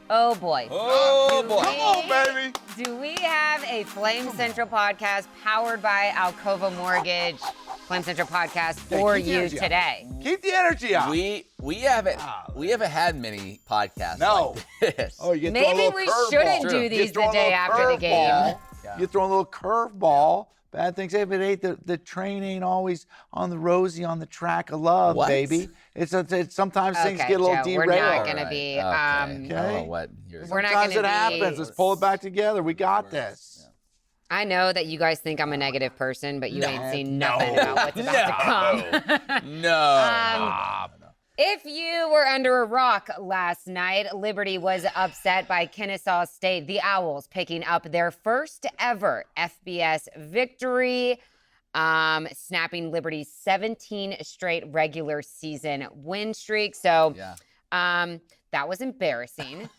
Oh, boy. Oh, boy. Come on, baby. Do we have a Flame Central podcast powered by Alcova Mortgage? Flame Central podcast for you today. Keep the energy up. We haven't had many podcasts like this. Oh, you Maybe we shouldn't do these the day after the game. Yeah. You throw a little curveball. Bad things happen. It ain't the train ain't always on the rosy on the track of love, baby. It's sometimes things get a little Joe, derailed. We're not going to be. Okay. I don't know what We're not going to be. Sometimes it happens. Let's pull it back together. We got this. I know that you guys think I'm a negative person, but you ain't seen nothing about what's about to come. No. If you were under a rock last night, Liberty was upset by Kennesaw State, the Owls, picking up their first ever FBS victory, snapping Liberty's 17 straight regular season win streak. So that was embarrassing.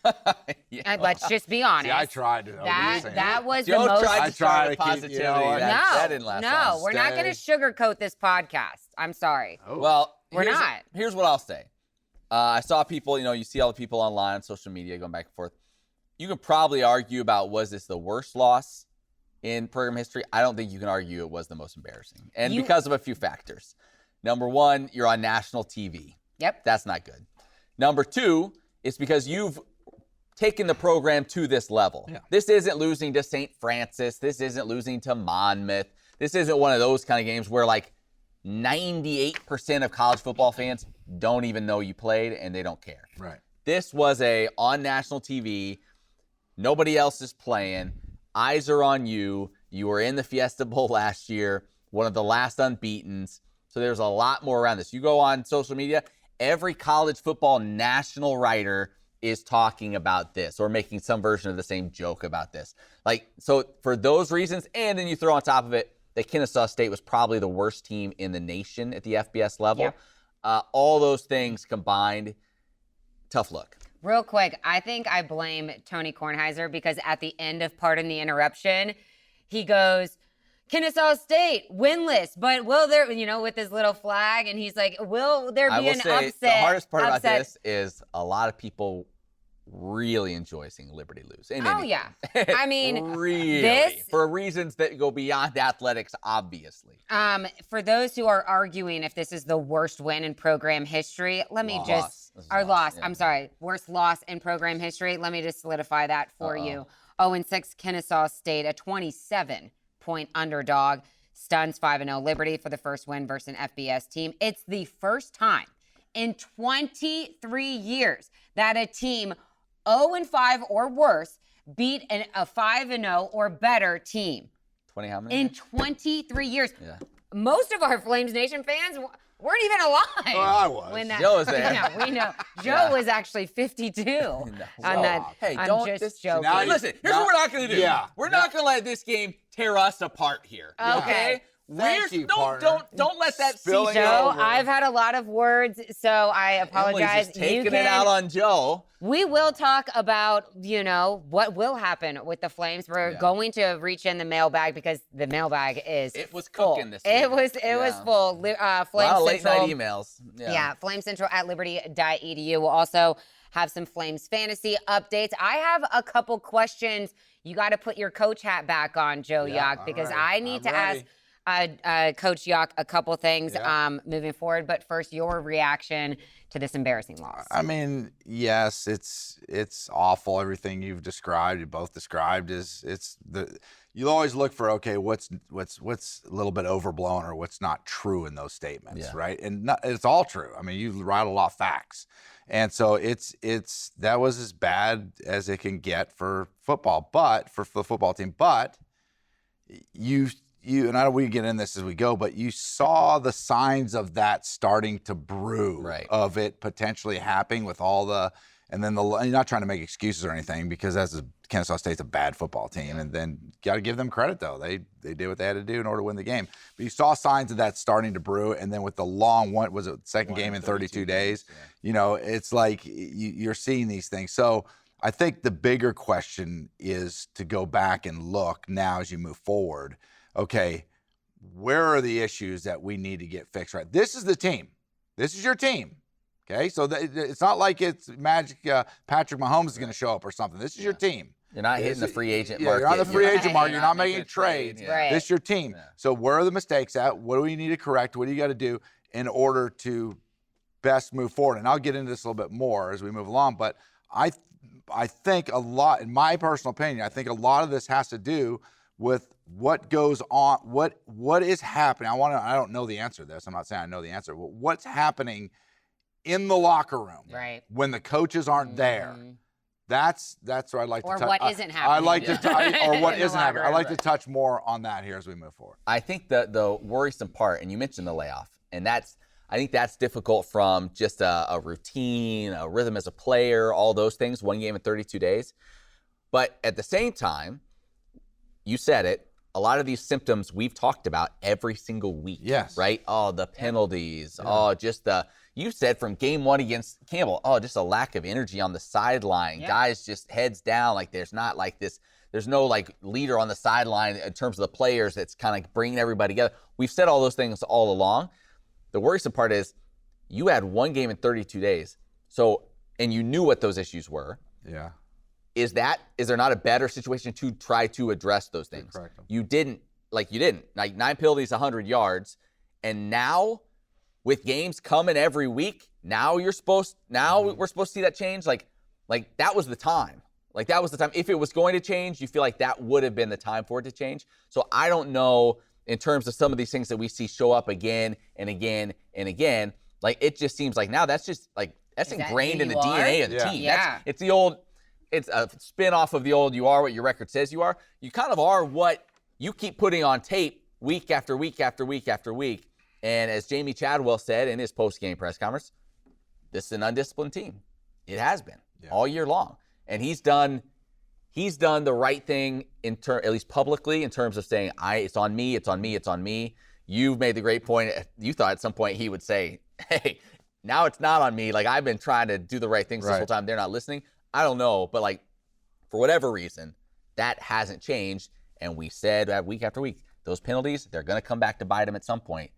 Let's just be honest. See, I tried to. That was Joe the most. tried to try to positivity. That didn't last long. We're not going to sugarcoat this podcast. I'm sorry. Oh. Well, not. Here's what I'll say. I saw people, you see all the people online on social media going back and forth. You can probably argue about, was this the worst loss in program history? I don't think you can argue it was the most embarrassing. And because of a few factors. Number one, you're on national TV. Yep. That's not good. Number two, it's because you've taken the program to this level. Yeah. This isn't losing to St. Francis. This isn't losing to Monmouth. This isn't one of those kind of games where 98% of college football fans don't even know you played and they don't care. Right. This was on national TV. Nobody else is playing. Eyes are on you. You were in the Fiesta Bowl last year, one of the last unbeatens. So there's a lot more around this. You go on social media, every college football national writer is talking about this or making some version of the same joke about this. So for those reasons, and then you throw on top of it that Kennesaw State was probably the worst team in the nation at the FBS level. Yeah. All those things combined, tough look. Real quick, I think I blame Tony Kornheiser because at the end of Pardon the Interruption, he goes, Kennesaw State, winless, but will there, with his little flag, and he's like, will there be an upset? The hardest part about this is a lot of people really enjoy seeing Liberty lose. Yeah. I mean, really, for reasons that go beyond athletics, obviously. For those who are arguing if this is the worst win in program history, worst loss in program history. Let me just solidify that for you. 0-6 Kennesaw State, a 27-point underdog, stuns 5-0 Liberty for the first win versus an FBS team. It's the first time in 23 years that a team 0-5 or worse beat a 5-0 or better team. 20 how many? In 23 years. Yeah. Most of our Flames Nation fans weren't even alive. Well, I was. Joe was there. Yeah, we know. Joe was actually 52 on that. Hey, I'm just joking. Listen, here's what we're not going to do. Yeah. We're not going to let this game tear us apart here. Okay. Don't let that Spilling see Joe, over. I've had a lot of words, so I apologize. Emily's just taking it out on Joe. We will talk about, what will happen with the Flames. We're going to reach in the mailbag because the mailbag is It was full. cooking this week. It was full. Flame a lot of late Central. night emails. Yeah, flamecentral@liberty.edu. We'll also have some Flames fantasy updates. I have a couple questions. You got to put your coach hat back on, Joe Yock, because I need to ask Coach Yock a couple things moving forward. But first, your reaction to this embarrassing loss. I mean, yes, it's awful. Everything you both described you always look for, okay, what's a little bit overblown or what's not true in those statements, right? And it's all true. I mean, you rattle off facts. And so that was as bad as it can get for football, but for the football team. But you and I don't we can get in this as we go, but you saw the signs of that starting to brew, of it potentially happening with all the, and then you're not trying to make excuses or anything because Kennesaw State's a bad football team, and then got to give them credit though. They did what they had to do in order to win the game. But you saw signs of that starting to brew, and then with the long second game in 32 days, it's like you're seeing these things. So I think the bigger question is to go back and look now as you move forward. Okay, where are the issues that we need to get fixed right? This is the team. This is your team. Okay, so it's not like it's magic. Patrick Mahomes is going to show up or something. This is your team. You're not hitting the free agent market. You're on the free agent market. You're not making a trades. trade. Right. This is your team. Yeah. So where are the mistakes at? What do we need to correct? What do you got to do in order to best move forward? And I'll get into this a little bit more as we move along. But I think a lot, in my personal opinion, I think a lot of this has to do with what goes on, what is happening. I don't know the answer to this. I'm not saying I know the answer, but what's happening in the locker room when the coaches aren't there. That's where I'd like to touch. Or what isn't happening. I like to or what isn't happening. I'd like to Right. touch more on that here as we move forward. I think the worrisome part, and you mentioned the layoff, and I think that's difficult from just a routine, a rhythm as a player, all those things, one game in 32 days. But at the same time, you said it, a lot of these symptoms we've talked about every single week. Yes. Right? Oh, the penalties. Oh, just you said from game one against Campbell, just a lack of energy on the sideline. Yeah. Guys just heads down. Like there's not like this, there's no like leader on the sideline in terms of the players that's kind of bringing everybody together. We've said all those things all along. The worrisome part is you had one game in 32 days. So, and you knew what those issues were. Yeah. Is there not a better situation to try to address those things? Correct them. You didn't. Like 9 penalties, 100 yards. And now with games coming every week, now we're supposed to see that change. Like that was the time. Like that was the time. If it was going to change, you feel like that would have been the time for it to change. So I don't know in terms of some of these things that we see show up again and again and again. Like it just seems like now that's just like that's ingrained in the DNA of the team. Yeah. It's a spin-off of the old you are what your record says you are. You kind of are what you keep putting on tape week after week after week after week. And as Jamie Chadwell said in his post-game press conference, this is an undisciplined team. It has been all year long. And he's done the right thing at least publicly in terms of saying, it's on me, it's on me, it's on me. You've made the great point. You thought at some point he would say, hey, now it's not on me. Like I've been trying to do the right things this whole time. They're not listening. I don't know, but like for whatever reason, that hasn't changed. And we said that week after week, those penalties, they're going to come back to bite him at some point.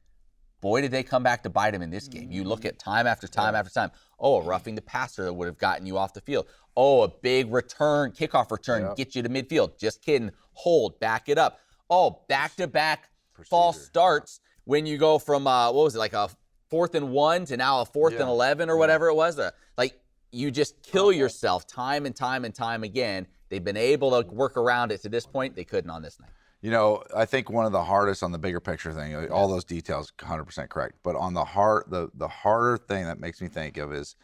Boy, did they come back to bite him in this game. You look at time after time after time. Oh, a roughing the passer that would have gotten you off the field. Oh, a big return, kickoff return, get you to midfield. Just kidding. Hold, back it up. Oh, back-to-back false starts when you go from, like a 4th and 1 to now a 4th and 11 or whatever it was. Like, you just kill yourself time and time and time again. They've been able to work around it to this point. They couldn't on this night. You know, I think one of the hardest on the bigger picture thing, all those details, 100% correct. But on the harder thing that makes me think of is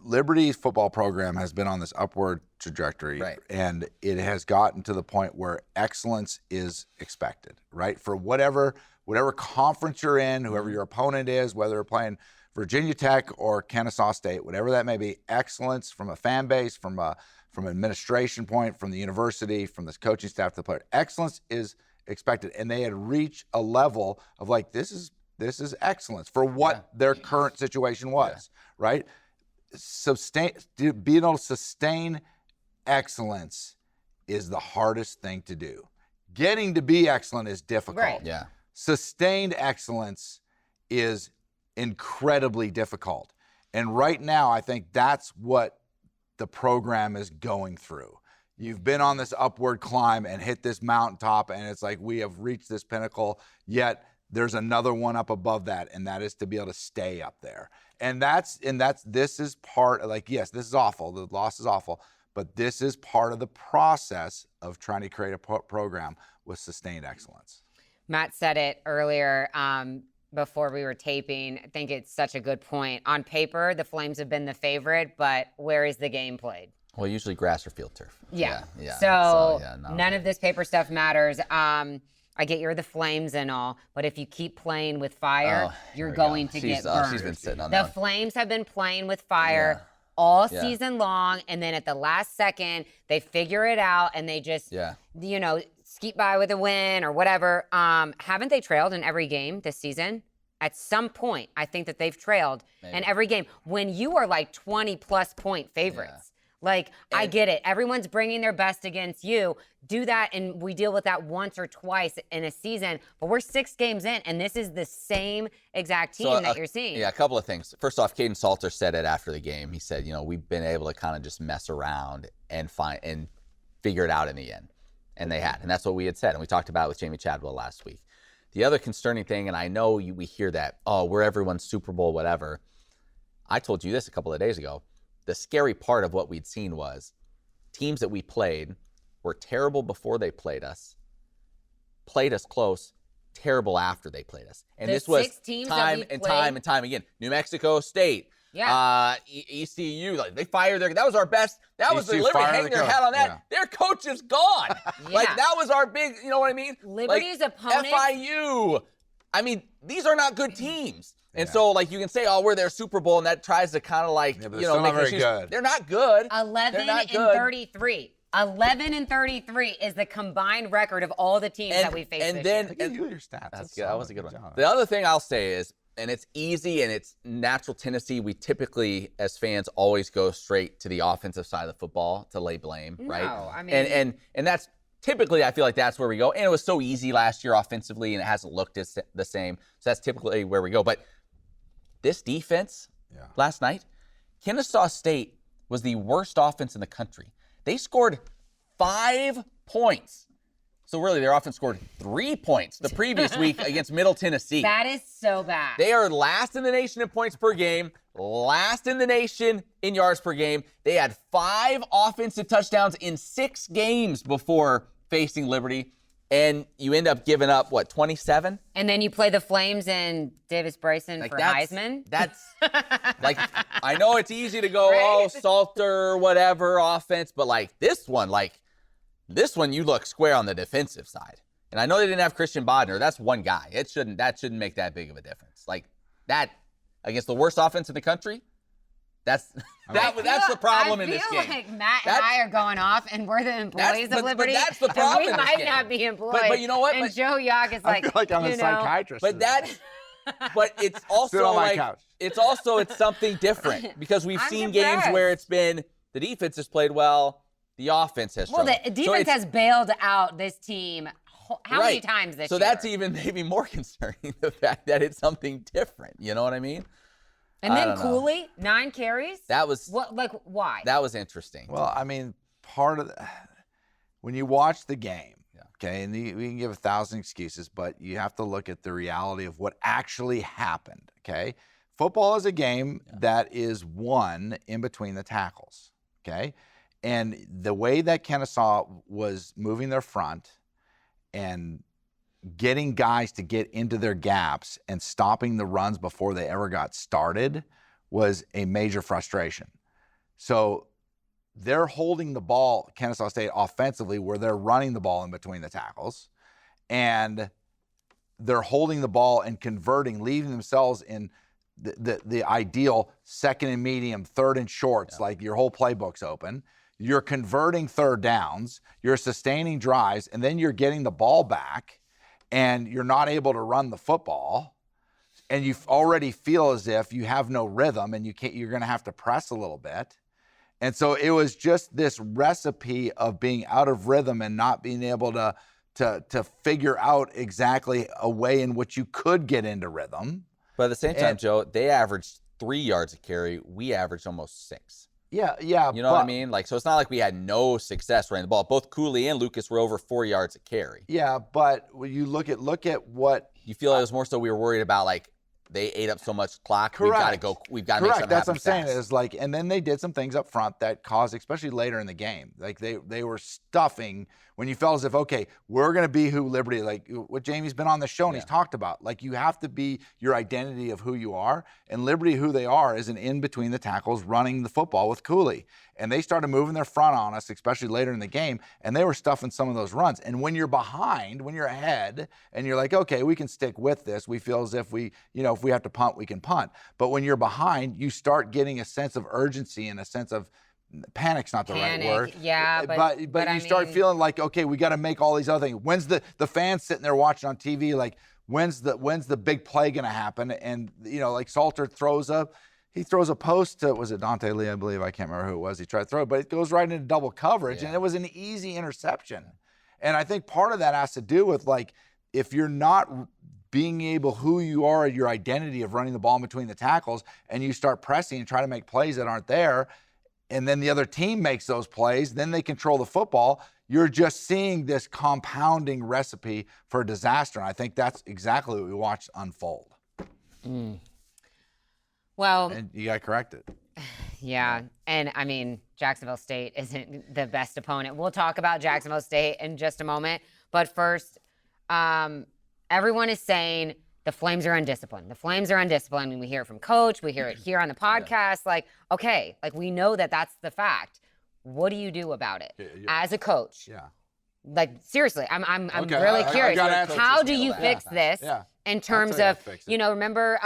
Liberty's football program has been on this upward trajectory, and it has gotten to the point where excellence is expected, right? For whatever conference you're in, whoever your opponent is, whether you're playing Virginia Tech or Kennesaw State, whatever that may be, excellence from a fan base, from an administration point, from the university, from this coaching staff to the player, excellence is expected. And they had reached a level of like, this is excellence for what their current situation was, right? Being able to sustain excellence is the hardest thing to do. Getting to be excellent is difficult. Right. Yeah. Sustained excellence is incredibly difficult. And right now, I think that's what the program is going through. You've been on this upward climb and hit this mountaintop, and it's like we have reached this pinnacle, yet there's another one up above that, and that is to be able to stay up there. And this is part of, like, yes, this is awful. The loss is awful, but this is part of the process of trying to create a program with sustained excellence. Matt said it earlier before we were taping. I think it's such a good point. On paper, the Flames have been the favorite, but where is the game played? Well, usually grass or field turf. Yeah. So none of this paper stuff matters. I get you're the Flames and all, but if you keep playing with fire, you're going to get burned. She's been sitting on the that. Flames have been playing with fire all season long, and then at the last second, they figure it out, and they just, skeet by with a win or whatever. Haven't they trailed in every game this season? At some point, I think that they've trailed in every game. When you are like 20-plus point favorites, Like, I get it. Everyone's bringing their best against you. Do that, and we deal with that once or twice in a season. But we're 6 games in, and this is the same exact team that you're seeing. Yeah, a couple of things. First off, Caden Salter said it after the game. He said, we've been able to kind of just mess around and figure it out in the end. And they had. And that's what we had said. And we talked about it with Jamie Chadwell last week. The other concerning thing, and I know we hear that, we're everyone's Super Bowl, whatever. I told you this a couple of days ago. The scary part of what we'd seen was teams that we played were terrible before they played us close, terrible after they played us. And this was time and time again. New Mexico State, ECU, like they fired that was our best. That was the Liberty hanging their hat on that. Yeah. Their coach is gone. Like that was our big, you know what I mean? Liberty's opponent. FIU. I mean, these are not good teams. And so, like, you can say, we're their Super Bowl, and that tries to kind of like, make it good. They're not good. 11-33. 11-33 is the combined record of all the teams that we faced this year. And your stats. That's good. That was a good one. The other thing I'll say is, and it's easy and it's natural tendency, we typically, as fans, always go straight to the offensive side of the football to lay blame, right? No, I mean, and that's typically, I feel like that's where we go. And it was so easy last year offensively, and it hasn't looked the same. So that's typically where we go. But this defense last night, Kennesaw State was the worst offense in the country. They scored 5 points. So really, their offense scored 3 points the previous week against Middle Tennessee. That is so bad. They are last in the nation in points per game, last in the nation in yards per game. They had 5 offensive touchdowns in 6 games before facing Liberty. And you end up giving up, 27? And then you play the Flames and Davis Bryson for Heisman? That's, like, I know it's easy to go, Salter, whatever, offense. But, this one, you look square on the defensive side. And I know they didn't have Christian Bodner. That's one guy. That shouldn't make that big of a difference. Like, that, against the worst offense in the country, that's the problem in this game. I feel like Matt and I are going off, and we're the employees of Liberty. But that's the problem. We might not be employed. But you know what? And Joe Yock is like, I feel like I'm a psychiatrist. But it's also it's something different because we've seen games where it's been the defense has played well, the offense has struggled. Well, the defense has bailed out this team how many times this year? So that's even maybe more concerning, the fact that it's something different. You know what I mean? And then Cooley, 9 carries? That was... why? That was interesting. Well, I mean, part of when you watch the game, okay, and we can give 1,000 excuses, but you have to look at the reality of what actually happened, okay? Football is a game that is won in between the tackles, okay? And the way that Kennesaw was moving their front and getting guys to get into their gaps and stopping the runs before they ever got started was a major frustration. So they're holding the ball, Kennesaw State, offensively, where they're running the ball in between the tackles, and they're holding the ball and converting, leaving themselves in the ideal 2nd and medium, 3rd and shorts, like your whole playbook's open. You're converting 3rd downs, you're sustaining drives, and then you're getting the ball back, and you're not able to run the football, and you already feel as if you have no rhythm, and you're going to have to press a little bit. And so it was just this recipe of being out of rhythm and not being able to figure out exactly a way in which you could get into rhythm. But at the same time, Joe, they averaged 3 yards a carry. We averaged almost 6. Yeah. You know what I mean? So it's not like we had no success running the ball. Both Cooley and Lucas were over 4 yards a carry. Yeah, but when you look at what you feel like it was more so we were worried about they ate up so much clock. Correct. We've got to make something That's happen what I'm fast. saying is and then they did some things up front that caused, especially later in the game, they were stuffing when you felt as if, okay, we're going to be who Liberty, what Jamie's been on the show and he's talked about. You have to be your identity of who you are, and Liberty, who they are, is an in between the tackles running the football with Cooley. And they started moving their front on us, especially later in the game, and they were stuffing some of those runs. And when you're behind, when you're ahead, and you're like, okay, we can stick with this, we feel as if if we have to punt, we can punt. But when you're behind, you start getting a sense of urgency and a sense of panic's not the right word. Yeah, but you start feeling like, okay, we got to make all these other things. When's the fans sitting there watching on TV, when's the big play going to happen? And Salter throws he throws a post to, was it Dante Lee, I believe? I can't remember who it was. He tried to throw it, but it goes right into double coverage, and it was an easy interception. And I think part of that has to do with, like, if you're not being able, who you are, your identity of running the ball in between the tackles, and you start pressing and try to make plays that aren't there, and then the other team makes those plays, then they control the football, you're just seeing this compounding recipe for disaster. And I think that's exactly what we watched unfold. Well, and you got to correct it. Yeah. And I mean, Jacksonville State isn't the best opponent. We'll talk about Jacksonville State in just a moment. But first, everyone is saying the Flames are undisciplined. The Flames are undisciplined. I mean, we hear it from Coach. We hear it here on the podcast. Like, okay, like we know that that's the fact. What do you do about it as a coach? Yeah. Like, seriously, I'm really curious. How do you fix this in terms of, you know, remember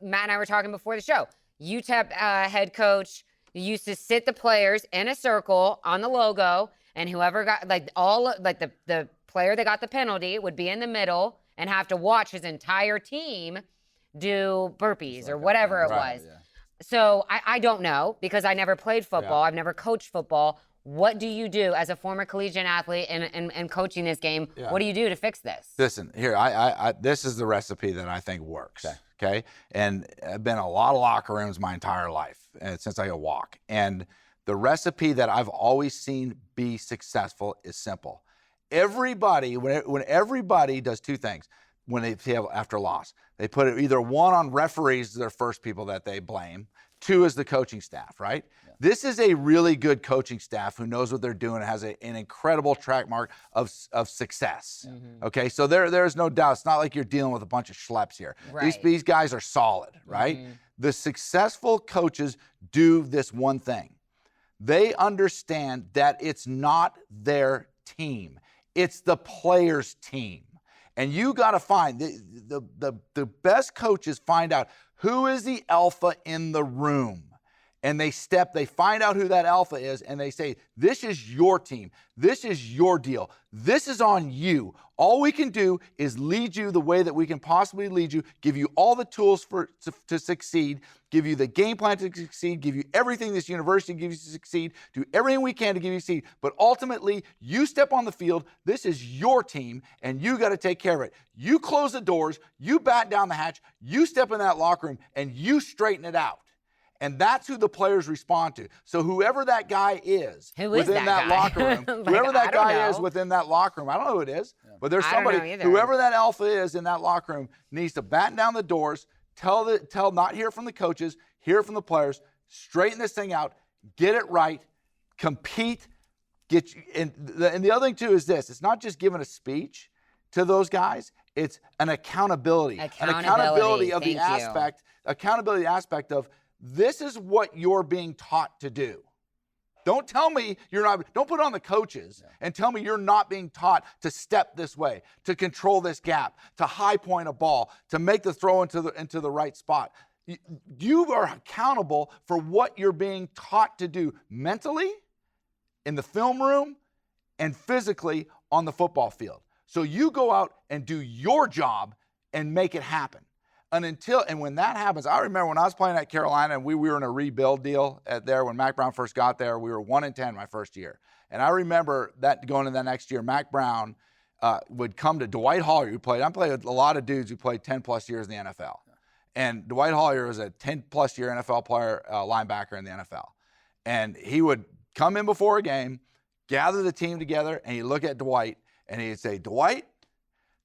Matt and I were talking before the show. UTEP head coach used to sit the players in a circle on the logo, and whoever got, like, the player that got the penalty would be in the middle and have to watch his entire team do burpees or whatever it was. Yeah. So I don't know, because I never played football. I've never coached football. What do you do as a former collegiate athlete and coaching this game? What do you do to fix this? Listen, here, I this is the recipe that I think works. Okay. And I've been in a lot of locker rooms my entire life, since I could walk. And the recipe that I've always seen be successful is simple. Everybody, when everybody does two things, when they have after a loss, they put it either one on referees, they're first people that they blame. Two is the coaching staff, right? Yeah. This is a really good coaching staff who knows what they're doing, has an incredible track mark of success. Mm-hmm. Okay, so there's no doubt. It's not like you're dealing with a bunch of schleps here. Right. These guys are solid, right? Mm-hmm. The successful coaches do this one thing. They understand that it's not their team. It's the players' team. And you got to find, the best coaches find out who is the alpha in the room. And they find out who that alpha is, and they say, this is your team. This is your deal. This is on you. All we can do is lead you the way that we can possibly lead you, give you all the tools to succeed, give you the game plan to succeed, give you everything this university gives you to succeed, do everything we can to give you to succeed. But ultimately, you step on the field, this is your team, and you got to take care of it. You close the doors, you bat down the hatch, you step in that locker room, and you straighten it out. And that's who the players respond to. So whoever that guy is within that locker room, whoever that guy is within that locker room, I don't know who it is, but there's somebody, whoever that alpha is in that locker room needs to batten down the doors, not hear from the coaches, hear from the players, straighten this thing out, get it right, compete, and the other thing too is this, it's not just giving a speech to those guys, it's an accountability of the aspect of, this is what you're being taught to do. Don't tell me you're not, don't put it on the coaches and tell me you're not being taught to step this way, to control this gap, to high point a ball, to make the throw into the right spot. You are accountable for what you're being taught to do mentally, in the film room, and physically on the football field. So you go out and do your job and make it happen. And when that happens, I remember when I was playing at Carolina and we were in a rebuild deal there when Mac Brown first got there, we were 1-10 my first year. And I remember that going into that next year, Mac Brown would come to Dwight Hollier, who played. I played with a lot of dudes who played 10 plus years in the NFL. And Dwight Hollier was a 10 plus year NFL player, linebacker in the NFL. And he would come in before a game, gather the team together, and he'd look at Dwight and he'd say, Dwight,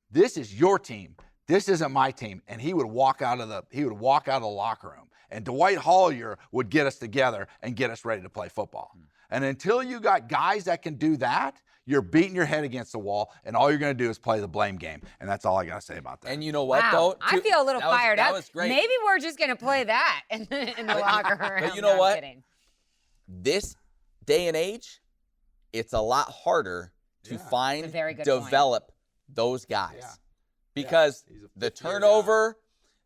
this is your team. This isn't my team. And he would walk out of the locker room. And Dwight Hollier would get us together and get us ready to play football. And until you got guys that can do that, you're beating your head against the wall, and all you're going to do is play the blame game. And that's all I got to say about that. And you know what, though? I feel a little fired up. That was great. Maybe we're just going to play that in the locker room. But you know what? This day and age, it's a lot harder to find, develop those guys. Yeah. Because the turnover,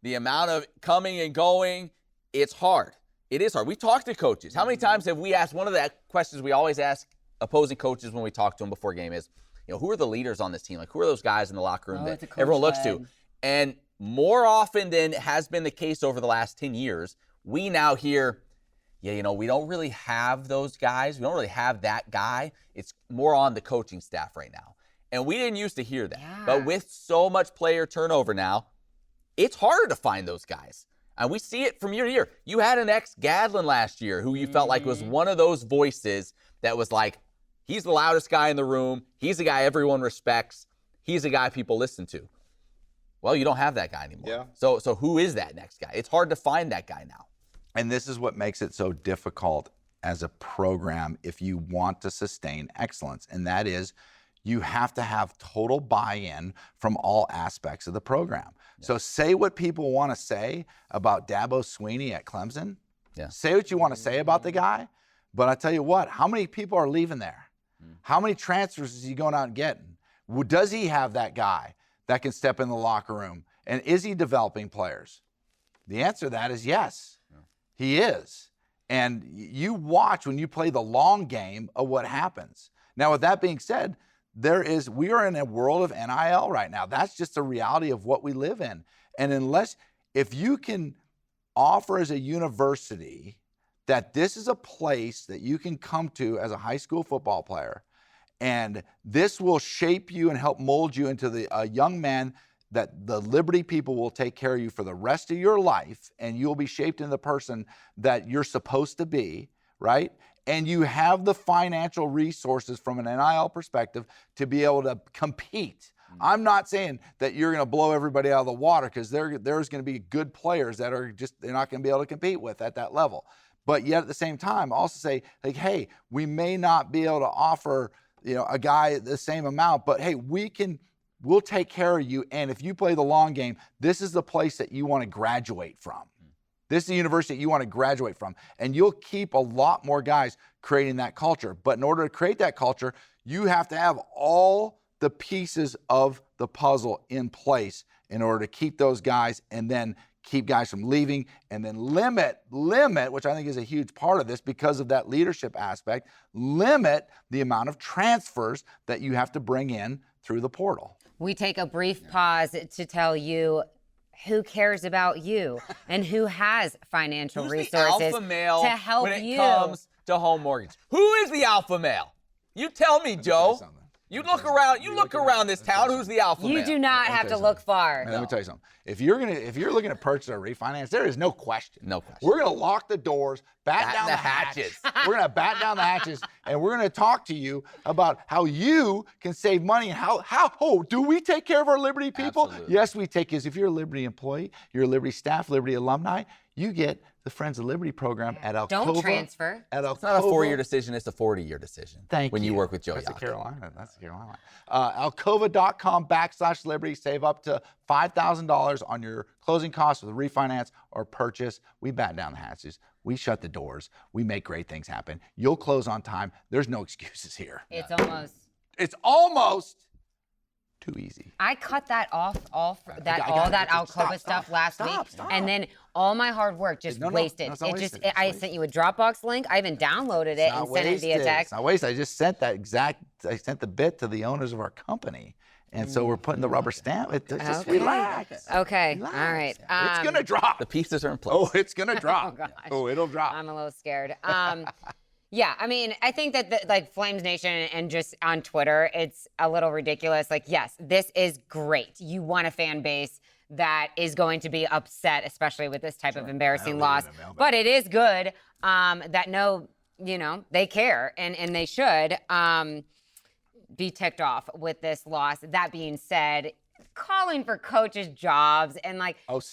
the amount of coming and going, it's hard. It is hard. We talk to coaches. How many times have we asked, one of the questions we always ask opposing coaches when we talk to them before game is, who are the leaders on this team? Like, who are those guys in the locker room that everyone looks to? And more often than has been the case over the last 10 years, we now hear, yeah, we don't really have those guys. We don't really have that guy. It's more on the coaching staff right now. And we didn't used to hear that. Yeah. But with so much player turnover now, it's harder to find those guys. And we see it from year to year. You had an ex-Gadlin last year who you felt like was one of those voices that was like, he's the loudest guy in the room. He's the guy everyone respects. He's the guy people listen to. Well, you don't have that guy anymore. Yeah. So who is that next guy? It's hard to find that guy now. And this is what makes it so difficult as a program if you want to sustain excellence. And that is, you have to have total buy-in from all aspects of the program. Yeah. So say what people want to say about Dabo Swinney at Clemson. Yeah. Say what you want to say about the guy. But I tell you what, how many people are leaving there? How many transfers is he going out and getting? Does he have that guy that can step in the locker room? And is he developing players? The answer to that is yes. He is. And you watch when you play the long game of what happens. Now, with that being said, we are in a world of NIL right now. That's just the reality of what we live in. And if you can offer as a university that this is a place that you can come to as a high school football player, and this will shape you and help mold you into a young man that the Liberty people will take care of you for the rest of your life, and you'll be shaped into the person that you're supposed to be, right? And you have the financial resources from an NIL perspective to be able to compete. I'm not saying that you're going to blow everybody out of the water, because there's going to be good players that they're not going to be able to compete with at that level. But yet at the same time, also say, like, hey, we may not be able to offer, a guy the same amount, but hey, we'll take care of you. And if you play the long game, this is the place that you want to graduate from. This is the university that you want to graduate from. And you'll keep a lot more guys creating that culture. But in order to create that culture, you have to have all the pieces of the puzzle in place in order to keep those guys, and then keep guys from leaving, and then limit, which I think is a huge part of this because of that leadership aspect, limit the amount of transfers that you have to bring in through the portal. We take a brief pause to tell you who cares about you and who has financial resources the alpha male to help when it you. comes to home mortgage. Who is the alpha male? You tell me, Joe. You look around this town. Who's the alpha male? You do not have to look far. Let me tell you something. If you're looking to purchase or refinance, there is no question. No question. We're going to lock the doors, bat down the hatches. We're going to bat down the hatches, and we're going to talk to you about how you can save money, and how do we take care of our Liberty people? Absolutely. Yes, we take. Because if you're a Liberty employee, you're a Liberty staff, Liberty alumni, you get the Friends of Liberty program at Alcova. Don't transfer. At Alcova. It's not a 4-year decision. It's a 40-year decision. Thank you. When you work with Joe That's Young. the Carolina. Alcova.com/Liberty. Save up to $5,000 on your closing costs with a refinance or purchase. We bat down the hatches. We shut the doors. We make great things happen. You'll close on time. There's no excuses here. It's almost too easy. I cut that off all that Alcova stuff last week, and then all my hard work just wasted. I sent you a Dropbox link. I even downloaded it and sent it via text. It's not wasted. I just sent I sent the bit to the owners of our company. And so we're putting the rubber stamp. Just relax. Okay. Relax. All right. It's going to drop. The pieces are in place. Oh, it's going to drop. gosh. Oh, it'll drop. I'm a little scared. Yeah, I mean, I think that Flames Nation and just on Twitter, it's a little ridiculous. Like, yes, this is great. You want a fan base that is going to be upset, especially with this type of embarrassing loss. But it is good that they care and they should be ticked off with this loss. That being said, calling for coaches' jobs and it is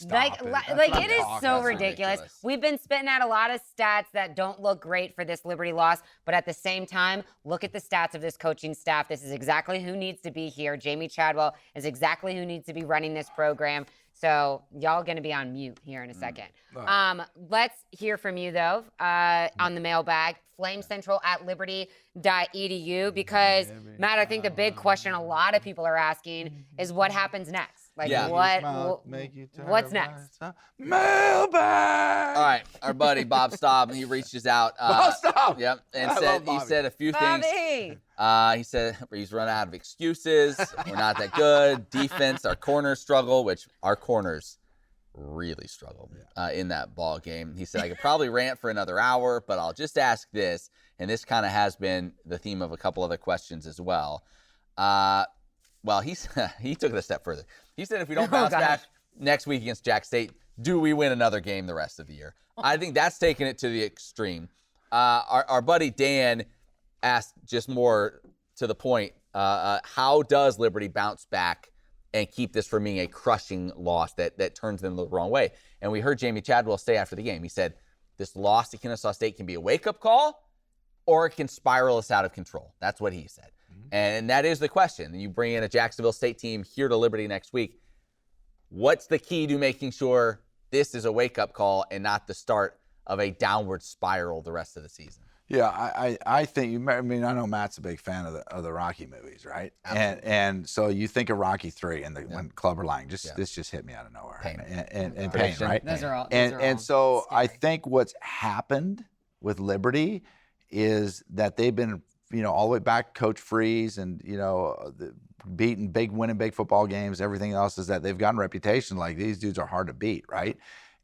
so ridiculous. We've been spitting out a lot of stats that don't look great for this Liberty loss, but at the same time, look at the stats of this coaching staff. This is exactly who needs to be here. Jamie Chadwell is exactly who needs to be running this program. So y'all going to be on mute here in a second. Let's hear from you, though, on the mailbag, flamecentral@liberty.edu, because, Matt, I think the big question a lot of people are asking is what happens next? What's next? Mailbag! All right, our buddy Bob Staub, he reaches out. Bob Staub! Yep, and he said a few things. He said he's run out of excuses. We're not that good. Defense, our corners struggle, which our corners really struggled in that ball game. He said, I could probably rant for another hour, but I'll just ask this. And this kind of has been the theme of a couple other questions as well. Well, he took it a step further. He said, if we don't bounce back next week against Jax State, do we win another game the rest of the year? I think that's taking it to the extreme. Our buddy Dan asked just more to the point, how does Liberty bounce back and keep this from being a crushing loss that turns them the wrong way? And we heard Jamie Chadwell say after the game, he said, this loss to Kennesaw State can be a wake-up call or it can spiral us out of control. That's what he said. Mm-hmm. And that is the question. You bring in a Jacksonville State team here to Liberty next week. What's the key to making sure this is a wake-up call and not the start of a downward spiral the rest of the season? Yeah, I think I know Matt's a big fan of the Rocky movies, right? And so you think of Rocky 3 and when Clubber Lang this just hit me out of nowhere. Pain. And pain, right? Those are all. And so scary. I think what's happened with Liberty is that they've been, all the way back, Coach Freeze and, winning big football games, everything else is that they've gotten a reputation like these dudes are hard to beat, right?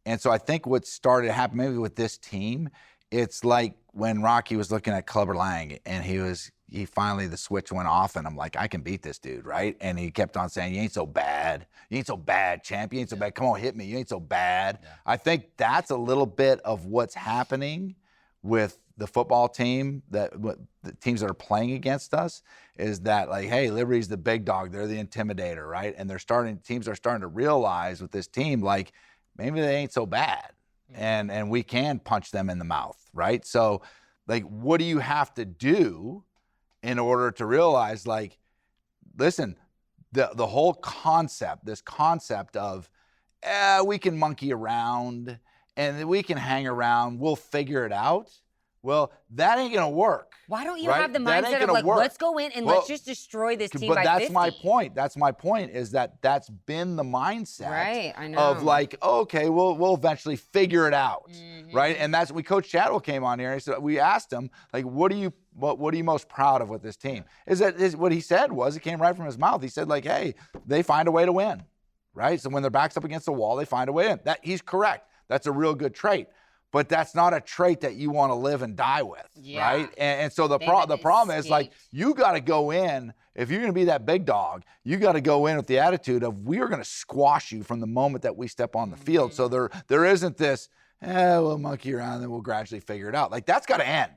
And so I think what started to happen maybe with this team, it's like when Rocky was looking at Clubber Lang and he finally, the switch went off and I'm like, I can beat this dude, right? And he kept on saying, you ain't so bad. You ain't so bad, champ. You ain't so bad. Come on, hit me. You ain't so bad. Yeah. I think that's a little bit of what's happening with the football team, the teams that are playing against us, is that like, hey, Liberty's the big dog. They're the intimidator, right? And teams are starting to realize with this team, like, maybe they ain't so bad. And we can punch them in the mouth, right? So, like, what do you have to do in order to realize, like, listen, the whole concept, this concept of we can monkey around and we can hang around, we'll figure it out. Well, that ain't going to work. Why don't you have the mindset of like, let's go in and let's just destroy this team by 50? But that's my point. That's my point, is that's been the mindset. Right, I know. Of like, okay, we'll eventually figure it out, right? And that's when Coach Chadwell came on here. And he said, we asked him, like, what are you most proud of with this team? What he said was, it came right from his mouth. He said, like, hey, they find a way to win, right? So when their back's up against the wall, they find a way in. He's correct. That's a real good trait. But that's not a trait that you want to live and die with, right? And so the problem is, like, you got to go in, if you're going to be that big dog, you got to go in with the attitude of, we are going to squash you from the moment that we step on the field. So there isn't this, we'll monkey around and we'll gradually figure it out. Like, that's got to end.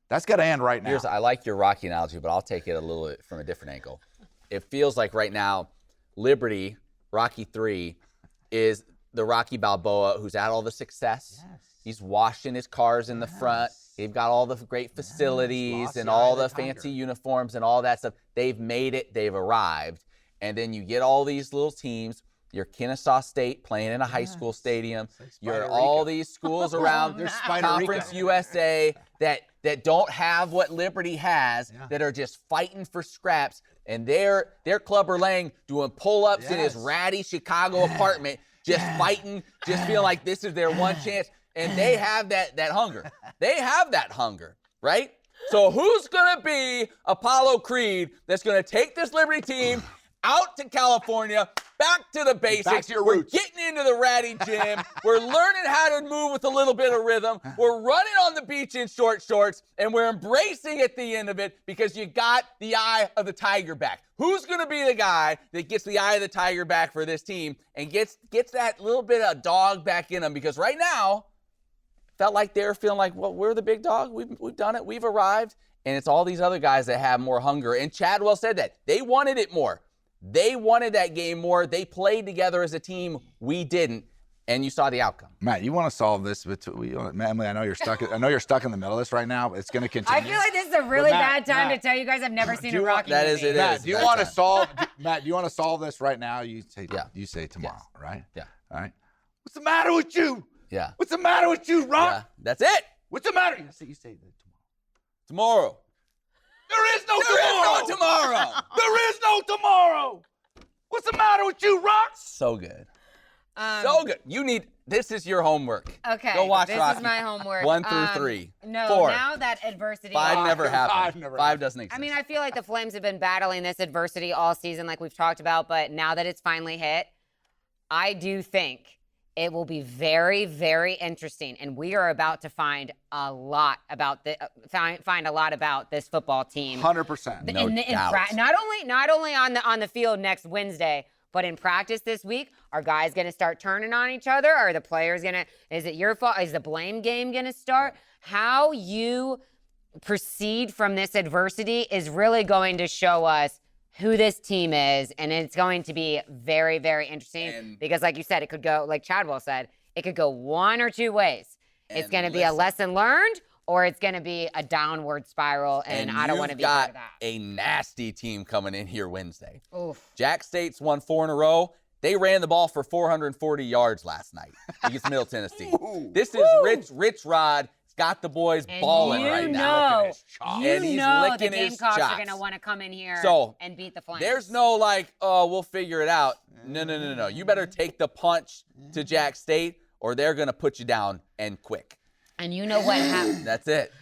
That's got to end right now. I like your Rocky analogy, but I'll take it a little bit from a different angle. It feels like right now, Liberty, Rocky 3, is the Rocky Balboa who's had all the success. Yes. He's washing his cars in the front. They've got all the great facilities and all the fancy uniforms and all that stuff. They've made it. They've arrived. And then you get all these little teams. You're Kennesaw State playing in a high school stadium. You're all these schools around Conference USA that don't have what Liberty has, that are just fighting for scraps. And they're Clubber Lang doing pull-ups in his ratty Chicago apartment, just fighting, just feeling like this is their one chance. And they have that hunger. They have that hunger, right? So who's going to be Apollo Creed that's going to take this Liberty team out to California, back to the basics? Back to your We're roots. getting into the ratty gym. We're learning how to move with a little bit of rhythm. We're running on the beach in short shorts, and we're embracing at the end of it because you got the eye of the tiger back. Who's going to be the guy that gets the eye of the tiger back for this team and gets that little bit of dog back in them? Because right now, felt like they were feeling like, well, we're the big dog. We've done it. We've arrived. And it's all these other guys that have more hunger. And Chadwell said that. They wanted it more. They wanted that game more. They played together as a team. We didn't. And you saw the outcome. Matt, you want to solve this? Emily, I know you're stuck. I know you're stuck in the middle of this right now. But it's going to continue. I feel like this is a really bad time to tell you guys I've never seen a Rocky movie. It Matt, is. do you want to solve? Matt, do you want to solve this right now? You say tomorrow, right? Yeah. All right. What's the matter with you? Yeah. What's the matter with you, Rock? Yeah. That's it. What's the matter? You say that Tomorrow. There is no tomorrow. There is no tomorrow. What's the matter with you, Rock? So good. So good. This is your homework. Okay. Go watch this Rocky. Is my homework. 1 through 3. No, 4. now that adversity. 5 never happened. 5 doesn't exist. I mean, I feel like the Flames have been battling this adversity all season like we've talked about, but now that it's finally hit, I do think It will be very, very interesting, and we are about to find a lot about find a lot about this football team. 100%. No doubt. Not only on the field next Wednesday, but in practice this week. Are guys going to start turning on each other? Are the players going to? Is it your fault? Is the blame game going to start? How you proceed from this adversity is really going to show us who this team is, and it's going to be very, very interesting because, like you said, it could go, like Chadwell said, it could go one or two ways. It's going to be a lesson learned, or it's going to be a downward spiral, and I don't want to be part of that. A nasty team coming in here Wednesday. Oof. Jax State's won 4 in a row. They ran the ball for 440 yards last night against Middle Tennessee. This is Rich Rod. Got the boys balling right now. And he's licking his his chops. The Gamecocks are going to want to come in here and beat the Flames. There's no we'll figure it out. No. You better take the punch to Jax State, or they're going to put you down and quick. And you know what happened? That's it.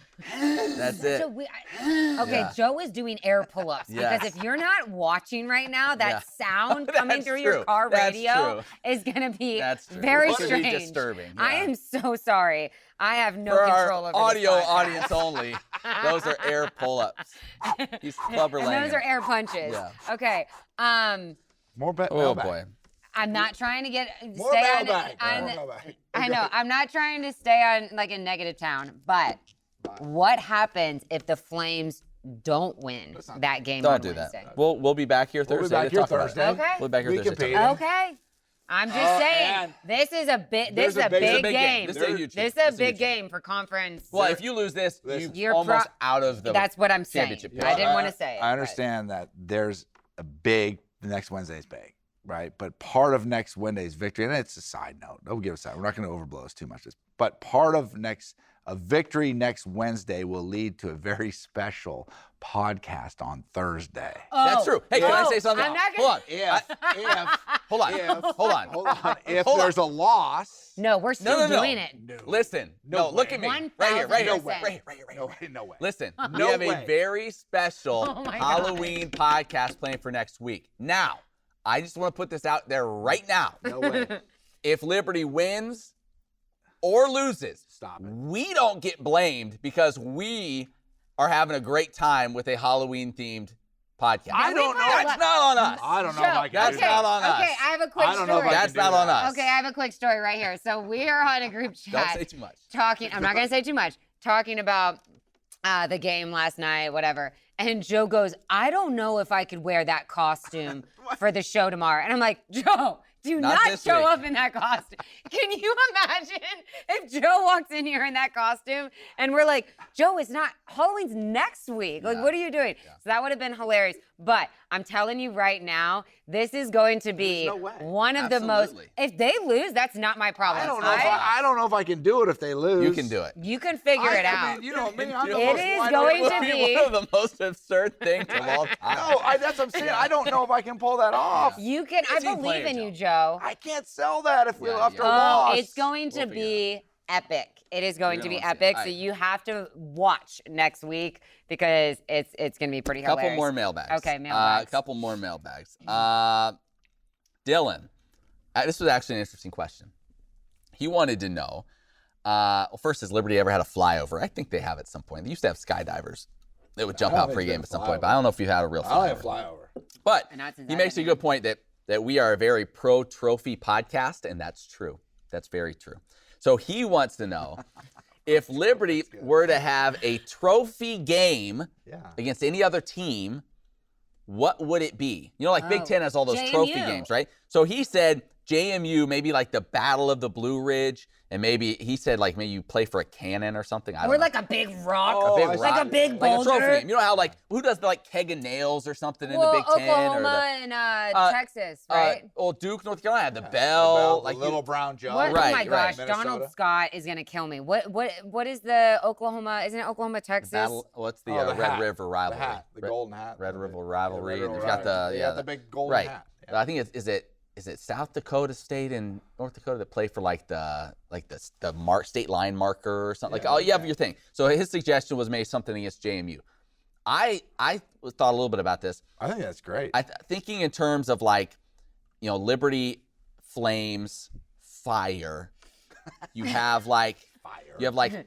Joe is doing air pull-ups because if you're not watching right now, that sound coming through your car radio is going to be very strange. Be disturbing. Yeah. I am so sorry. I have no For control our over audio this audience only. Those are air pull-ups. He's clever and laying. those are air punches. Yeah. Okay. Mailbag. Boy. I'm not trying to Mailbag. I know. I'm not trying to stay on like a negative town, but what happens if the Flames don't win that game on Wednesday? That. We'll be back here Thursday to talk about it. Okay. We'll be back here Thursday. Okay. I'm just saying, this is a big game. This is This is a big game for conference. Well, if you lose this, you're almost out of the That's what I'm saying. championship. I didn't want to say it. I understand that there's the next Wednesday's big, right? But part of next Wednesday's victory, and it's a side note, don't give us that. We're not going to overblow us too much. But part of a victory next Wednesday will lead to a very special podcast on Thursday. That's true. Hey, can I say something? I'm not Hold on. Hold on. If there's a loss. No, we're still doing it. Listen. No, look at me. Right here. No way. Listen, we have a very special my Halloween podcast planned for next week. Now, I just want to put this out there right now. No way. If Liberty wins or loses, stop it. We don't get blamed because we are having a great time with a Halloween-themed podcast. I don't know. That's not on us. I don't know if I can do that. Not on us. Okay, I have a quick story. That's not on us. Okay, I have a quick story right here. So we are on a group chat. Don't say too much. I'm not going to say too much. Talking about the game last night, whatever. And Joe goes, I don't know if I could wear that costume for the show tomorrow. And I'm like, Joe, do not show up in that costume. Can you imagine if Joe walks in here in that costume and we're like, Joe, it's not, Halloween's next week. Like, what are you doing? Yeah. So that would have been hilarious. But I'm telling you right now, this is going to be one of the most, if they lose, that's not my problem. I don't know if I can do it if they lose. You can do it. You can figure it out. You know me. It is going to be one of the most absurd things of all time. No, that's what I'm saying. I don't know if I can pull that off. You can. I believe in you, Joe. I can't sell that if we're after a loss. It's going to be epic. It is going to be epic. So you have to watch next week because it's going to be pretty hilarious. Couple more mailbags. Okay, mailbags. A couple more mailbags. Dylan, this was actually an interesting question. He wanted to know, well, first, has Liberty ever had a flyover? I think they have at some point. They used to have skydivers. They would jump out pregame at some point, but I don't know if you had a real flyover. I don't have a flyover. But he makes a good point that we are a very pro-trophy podcast, and that's true. That's very true. So he wants to know if Liberty were to have a trophy game against any other team, what would it be? You know, like Big Ten has all those trophy games, right? So he said JMU, maybe like the Battle of the Blue Ridge, and maybe he said like maybe you play for a cannon or something. I don't know. Like a big rock, like a big boulder. Like a trophy game. You know how like who does the like keg of nails or something in the Big Ten? Oklahoma and Texas, right? Duke, North Carolina had the bell, like Little Brown Joe. Oh my gosh, Donald Scott is gonna kill me. What is the Oklahoma? Isn't it Oklahoma, Texas? What's the Red River rivalry? The golden hat. Red River rivalry. You've got the big golden hat. Yeah. I think is it South Dakota State and North Dakota that play for like the state line marker or something? You have your thing. So his suggestion was maybe something against JMU. I thought a little bit about this. I think that's great. Thinking in terms of like, Liberty Flames fire. You have like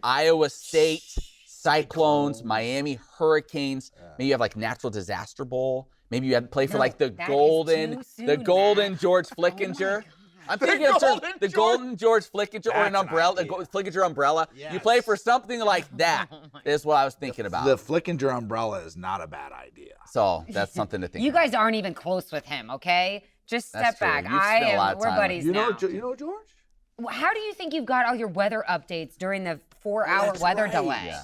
Iowa State Cyclones, Miami Hurricanes. Maybe you have like Natural Disaster Bowl. Maybe you have to play for like the golden George Flickinger. I'm thinking of the golden George Flickinger or an umbrella, Flickinger umbrella. Yes. You play for something like that. Is what I was thinking about. The Flickinger umbrella is not a bad idea. So that's something to think You about. guys aren't even close with him, okay? Just step back. We're buddies now. You know George? How do you think you've got all your weather updates during the 4-hour weather delay? Yeah.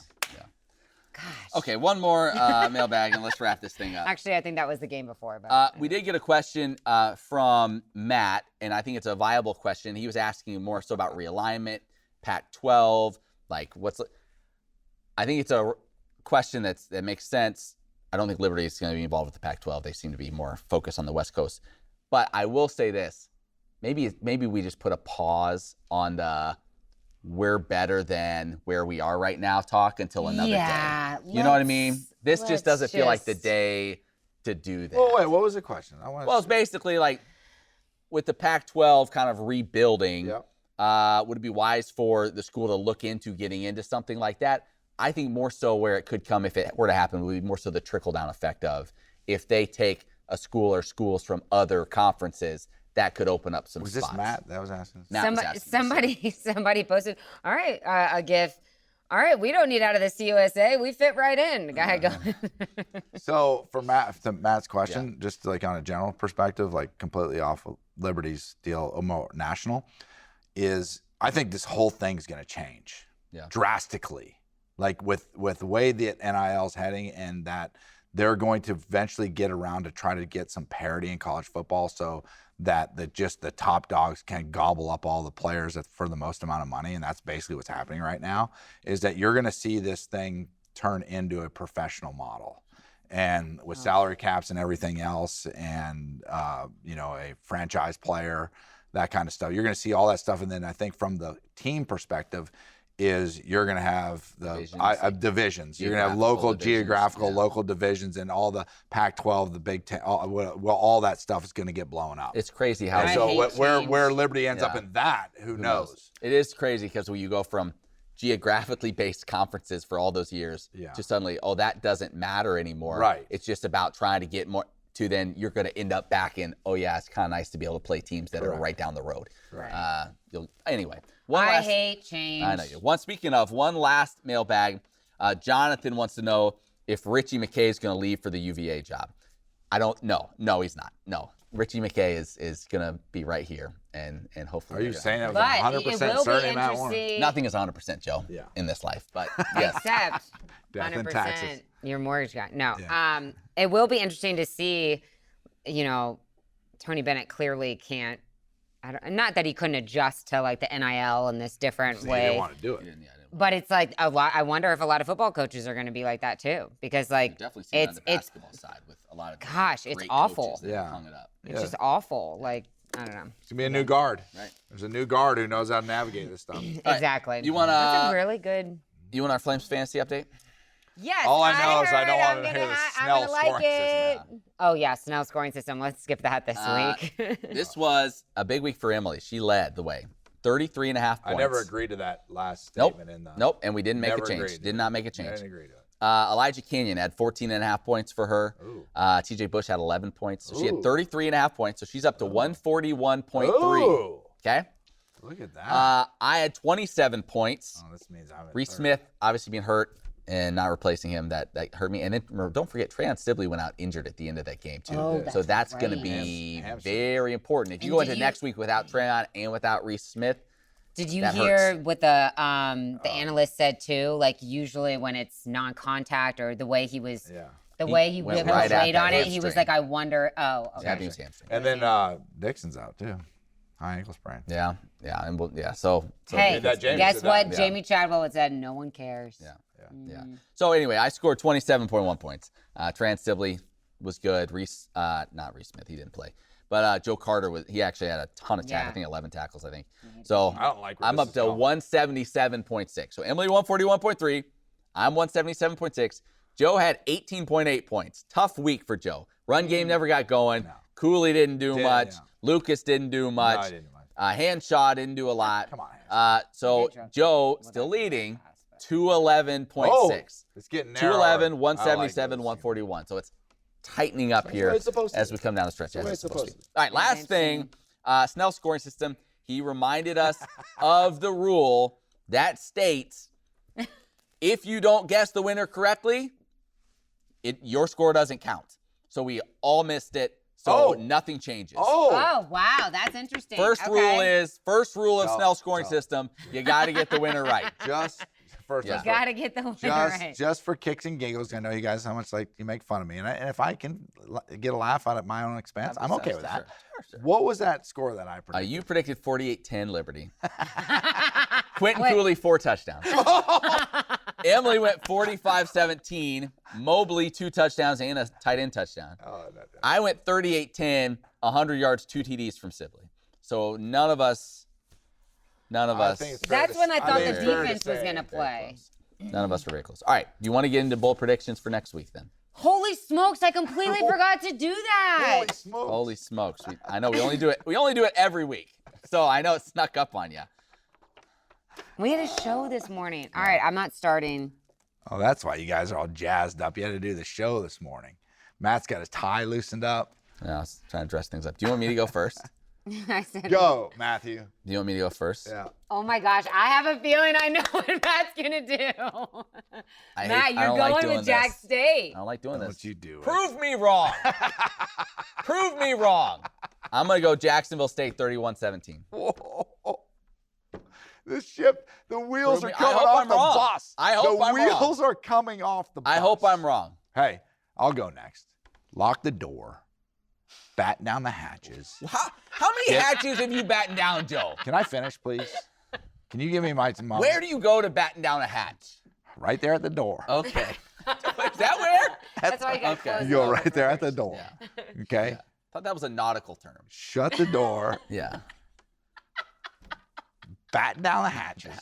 Gosh. Okay, one more mailbag and let's wrap this thing up. Actually, I think that was the game before. But we did get a question from Matt, and I think it's a viable question. He was asking more so about realignment, Pac-12, like I think it's a question that makes sense. I don't think Liberty is going to be involved with the Pac-12. They seem to be more focused on the West Coast. But I will say this. Maybe we just put a pause on the we're better than where we are right now talk until another day. You know what I mean? This just doesn't feel like the day to do that. Oh, wait, what was the question? Well, it's basically like with the Pac-12 kind of rebuilding, would it be wise for the school to look into getting into something like that? I think more so where it could come if it were to happen would be more so the trickle-down effect of if they take a school or schools from other conferences, that could open up some spots. Was this Matt that was asking? Somebody posted, all right, a GIF. All right, we don't need out of the CUSA. We fit right in. The guy going. So for Matt's question, just like on a general perspective, like completely off of Liberty's deal, more national, is I think this whole thing's going to change drastically. Like with the way the NIL's heading and that they're going to eventually get around to try to get some parity in college football so that just the top dogs can gobble up all the players for the most amount of money. And that's basically what's happening right now, is that you're going to see this thing turn into a professional model. And with salary caps and everything else and, a franchise player, that kind of stuff, you're going to see all that stuff. And then I think from the team perspective, is you're going to have the divisions. You're going to have local, geographical, local divisions, and all the Pac-12, the Big Ten, all that stuff is going to get blown up. It's crazy how. So where Liberty ends up in that, who knows? It is crazy because when you go from geographically based conferences for all those years to suddenly, that doesn't matter anymore. Right. It's just about trying to get more. To then you're going to end up back in, it's kind of nice to be able to play teams that are right down the road. Right. Anyway. I hate change. I know you. Speaking of, one last mailbag. Jonathan wants to know if Richie McKay is going to leave for the UVA job. I don't know. No, he's not. No. Richie McKay is going to be right here and hopefully. Are you saying that was 100% certain, Matt Warren? Nothing is 100%, Joe, in this life. But yes. Except 100% your mortgage guy. No. It will be interesting to see, Tony Bennett clearly can't. Not that he couldn't adjust to like the NIL in this different way. He didn't want to do it. But it's like a lot. I wonder if a lot of football coaches are going to be like that too, because like definitely see it on the basketball side with a lot of it's awful. Hung it up. It's just awful. Like I don't know. It's gonna be a new guard. Right. There's a new guard who knows how to navigate this stuff. Exactly. You want That's a really good. You want our Flames fantasy update? Yes. All I know is I don't want to hear the Snell scoring system. Oh yeah, Snell scoring system. Let's skip that this week. This was a big week for Emily. She led the way. 33.5 points. I never agreed to that last statement. Nope, and we didn't make a change. Did not make a change. I didn't agree to it. Elijah Canyon had 14.5 points for her. TJ Bush had 11 points. So she had 33.5 points. So she's up to 141.3. Okay? Look at that. I had 27 points. Oh, this means I'm Reese Smith obviously being hurt and not replacing him. That hurt me. And then don't forget, Treyon Sibley went out injured at the end of that game, too. So that's going to be very important. If you go into next week without Treyon and without Reese Smith, did you hear what the analyst said too? Like usually when it's non-contact or the way he was, the way he was laid on it, he was like, I wonder. Oh, okay. And then Dixon's out too, high ankle sprain. Yeah, and So hey, guess what? Jamie Chadwell had said, no one cares. Yeah. So anyway, I scored 27.1 points. Treyon Sibley was good. Not Reese Smith, he didn't play. But Joe Carter he actually had a ton of tackles. I think 11 tackles, I think. So I don't like I'm up to 177.6. So Emily 141.3. I'm 177.6. Joe had 18.8 points. Tough week for Joe. Run game never got going. No. Cooley didn't do much. Yeah. Lucas didn't do much. No, I didn't do Hand shot, didn't do a lot. Come on. So Okay, Joe still leading, 211.6. Oh, it's getting narrower. 211, I 177, like those. 141. So it's tightening up That's here what it's supposed to as be. we come down the stretch. That's As what it's it's supposed to be. All right, last thing, Snell's scoring system. He reminded us of the rule that states if you don't guess the winner correctly, your score doesn't count. So we all missed it. So nothing changes. Oh, wow. That's interesting. First rule of Snell's scoring system, you got to get the winner right. Just first. You got to get the winner right. Just for kicks and giggles. I know you guys how much you make fun of me, and if I can get a laugh out at my own expense, I'm okay with that. Sure. What was that score that I predicted? You predicted 48-10 Liberty. Quentin Cooley 4 touchdowns. Emily went 45-17. Mobley 2 touchdowns and a tight end touchdown. I went 38-10, 100 yards, 2 TDs from Sibley. So none of us. That's when I thought the defense was going to play. None of us were very close. All right. Do you want to get into bold predictions for next week then? Holy smokes! I completely forgot to do that. Holy smokes! I know we only do it every week. So I know it snuck up on you. We had a show this morning. All right, I'm not starting. Oh, that's why you guys are all jazzed up. You had to do the show this morning. Matt's got his tie loosened up. Yeah, I was trying to dress things up. Do you want me to go first? I said, Go, Matthew. Do you want me to go first? Yeah. oh my gosh, I have a feeling I know what Matt's going to do. Matt, you're going with Jax State. I don't like doing this. What you do? Prove me wrong. Prove me wrong. I'm going to go Jacksonville State 31-17. This ship, the wheels are I coming hope off I'm the wrong. bus. I hope I'm wrong. The wheels are coming off the bus. I hope I'm wrong. Hey, I'll go next. Lock the door. Batten down the hatches. How many hatches have you battened down, Joe? Can I finish, please? Can you give me my moment? Where do you go to batten down a hatch? Right there at the door. Okay. Is that where? That's why you got to close You the go door right there at the first. door. Yeah. Okay? Yeah. Thought that was a nautical term. Shut the door. Yeah. Batten down the hatches.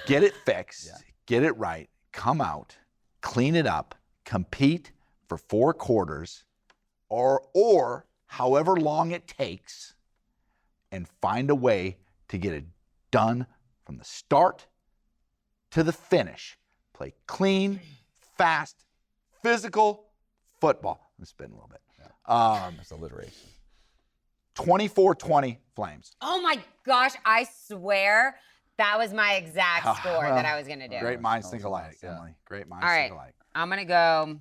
Get it fixed. Yeah. Get it right. Come out. Clean it up. Compete for 4 quarters or however long it takes, and find a way to get it done from the start to the finish. Play clean, fast, physical football. I'm spitting a little bit. That's alliteration. 24-20 Flames. Oh my gosh, I swear that was my exact score that I was going to do. Great minds think alike, Yeah. Emily. Great minds All right. think alike. I'm going to go.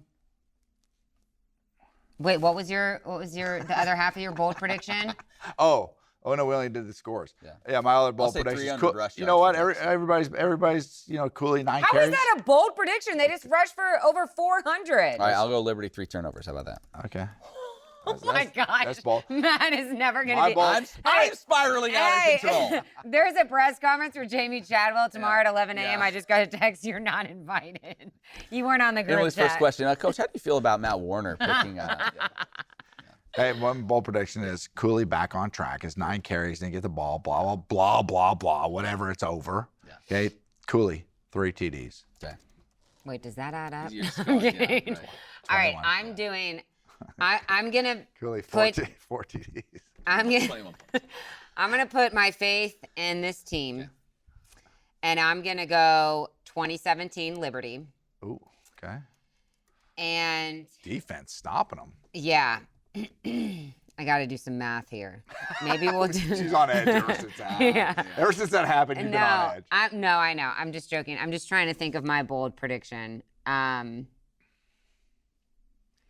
Wait, what was the other half of your bold prediction? Oh no, we only did the scores. Yeah, my other bold say prediction. 300 rush You know what? yards for Everybody's Cooley 9 How carries. is that a bold prediction? They just rushed for over 400. All right, I'll go Liberty 3 turnovers. How about that? Okay. Oh my gosh. That's bold. Matt is never going My to be. bold- I'm spiraling out of control. There's a press conference for Jamie Chadwell tomorrow at 11 a.m. Yeah. I just got a text. You're not invited. You weren't on the group Emily's chat. first question. Coach, how do you feel about Matt Warner picking Hey, one bold prediction is Cooley back on track. His 9 carries, didn't get the ball, blah, blah, blah, blah, blah, whatever, it's over. Yeah. Okay, Cooley, 3 TDs. Okay. Wait, does that add up? You're just I'm going, yeah, kidding. right. All right, 21. I'm doing. I'm gonna Cooley, put. 4 TDs. I'm gonna put my faith in this team, and I'm gonna go 2017 Liberty. Ooh, okay. And Defense stopping them. yeah, I got to do some math here. Maybe we'll do. She's on edge ever since that happened. Yeah. Ever since that happened, you've been on edge. I know. I'm just joking. I'm just trying to think of my bold prediction.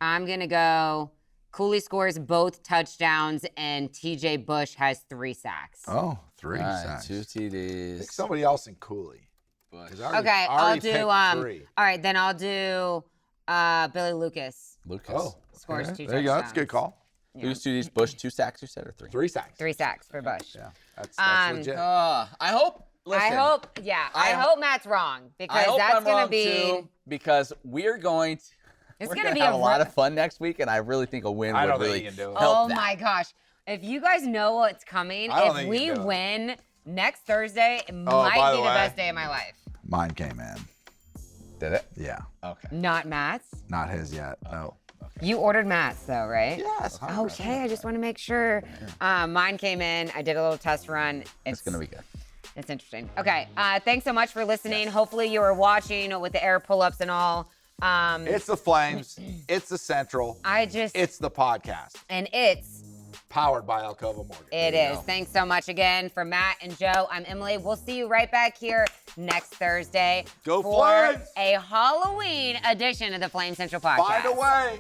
I'm going to go Cooley scores both touchdowns and TJ Bush has 3 sacks. Oh, 3 All right, sacks. 2 TDs. Pick somebody else in Cooley. 'Cause I already- Okay, I I'll already do picked 3. all right, then I'll do Billy Lucas. Lucas. Oh, Scores okay. 2 There you go. That's a good touchdowns. call. Who's 2 TDs? Bush, 2 sacks, you said, or 3? 3 sacks. 3 sacks for Bush. Yeah, that's Um, legit. I hope. Listen, I hope Matt's wrong because I hope that's I'm going to wrong be too, because we're going to. it's We're going to be have a lot re- of fun next week, and I really think a win I would don't think really you can do it. help Oh that. my gosh. If you guys know what's coming, I don't if think we you can do it. win next Thursday, it by might the be the way. best day of my life. Mine came in. Did it? Yeah, Okay. Not Matt's. not his yet. No. You ordered Matt's though, right? Yes. 100%. Okay, I just want to make sure. Mine came in. I did a little test run. It's going to be good. It's interesting. Okay, thanks so much for listening. Hopefully you were watching with the air pull-ups and all. It's the Flames. It's the Central. It's the podcast. And it's powered by Alcova Mortgage. It is. Thanks so much again for Matt and Joe. I'm Emily. We'll see you right back here next Thursday Go for Flames! a Halloween edition of the Flame Central podcast. Find a way.